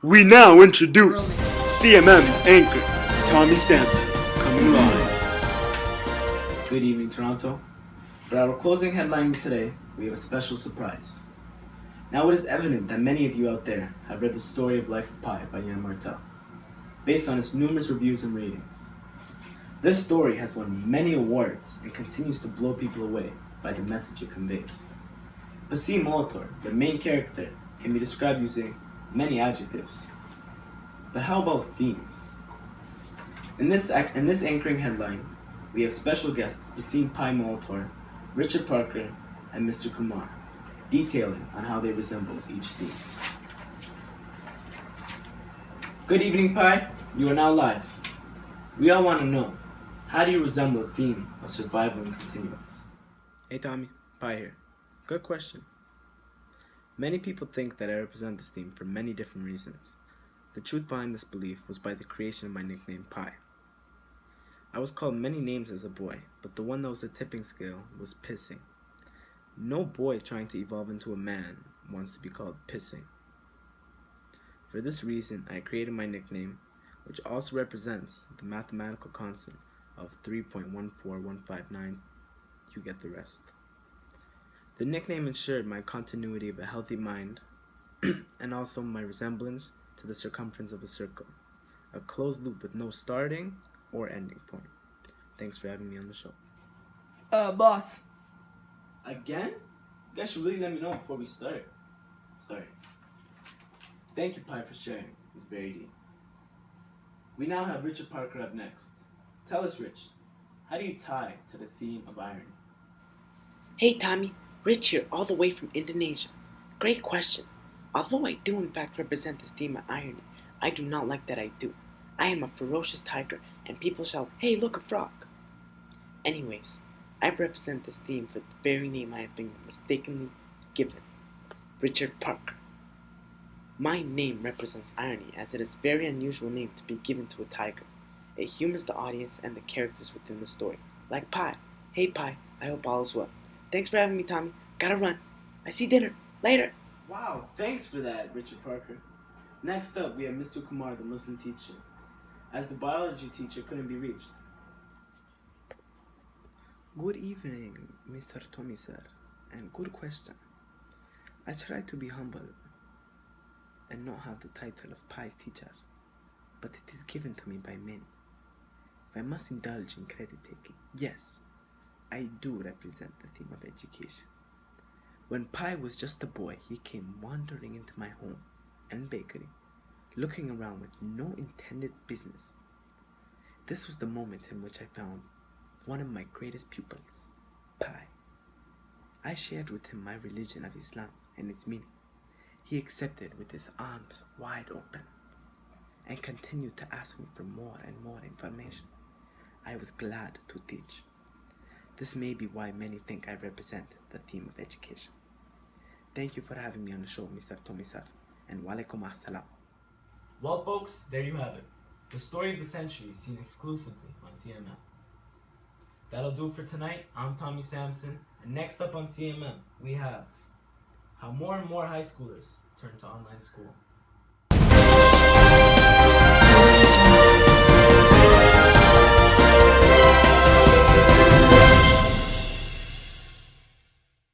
We now introduce CMM's anchor, Tommy Sampson, coming live. Good evening, Toronto. For our closing headline today, we have a special surprise. Now it is evident that many of you out there have read The Story of Life of Pi by Yann Martel, based on its numerous reviews and ratings. This story has won many awards and continues to blow people away by the message it conveys. Basim Molitor, the main character, can be described using many adjectives. But how about themes? In this anchoring headline, we have special guests Basim Pi Molitor, Richard Parker, and Mr. Kumar, detailing on how they resemble each theme. Good evening, Pi. You are now live. We all want to know, how do you resemble a theme of survival and continuance? Hey Tommy, Pi here. Good question. Many people think that I represent this theme for many different reasons. The truth behind this belief was by the creation of my nickname Pi. I was called many names as a boy, but the one that was the tipping scale was pissing. No boy trying to evolve into a man wants to be called pissing. For this reason, I created my nickname, which also represents the mathematical constant of 3.14159. You get the rest. The nickname ensured my continuity of a healthy mind and also my resemblance to the circumference of a circle, a closed loop with no starting or ending point. Thanks for having me on the show. Boss. Again? You guys should really let me know before we start. Sorry. Thank you, Pi, for sharing. It was very deep. We now have Richard Parker up next. Tell us, Rich, how do you tie to the theme of irony? Hey Tommy, Rich here, all the way from Indonesia. Great question. Although I do in fact represent the theme of irony, I do not like that I do. I am a ferocious tiger, and people shout, "Hey, look, a frog." Anyways, I represent this theme for the very name I have been mistakenly given, Richard Parker. My name represents irony, as it is a very unusual name to be given to a tiger. It humors the audience and the characters within the story. Like Pi. Hey Pi, I hope all is well. Thanks for having me, Tommy. Gotta run. I see dinner. Later. Wow, thanks for that, Richard Parker. Next up, we have Mr. Kumar, the Muslim teacher, as the biology teacher couldn't be reached. Good evening, Mr. Tommy sir, and good question. I try to be humble and not have the title of Pi's teacher, but it is given to me by many. If I must indulge in credit taking, yes, I do represent the theme of education. When Pi was just a boy, he came wandering into my home and bakery, looking around with no intended business. This was the moment in which I found one of my greatest pupils, Pi. I shared with him my religion of Islam and its meaning. He accepted with his arms wide open and continued to ask me for more and more information. I was glad to teach. This may be why many think I represent the theme of education. Thank you for having me on the show, Mr. Tommy sir, and walaikum assalam. Well, folks, there you have it. The story of the century seen exclusively on CMM. That'll do for tonight. I'm Tommy Sampson, and next up on CMM, we have how more and more high schoolers turn to online school.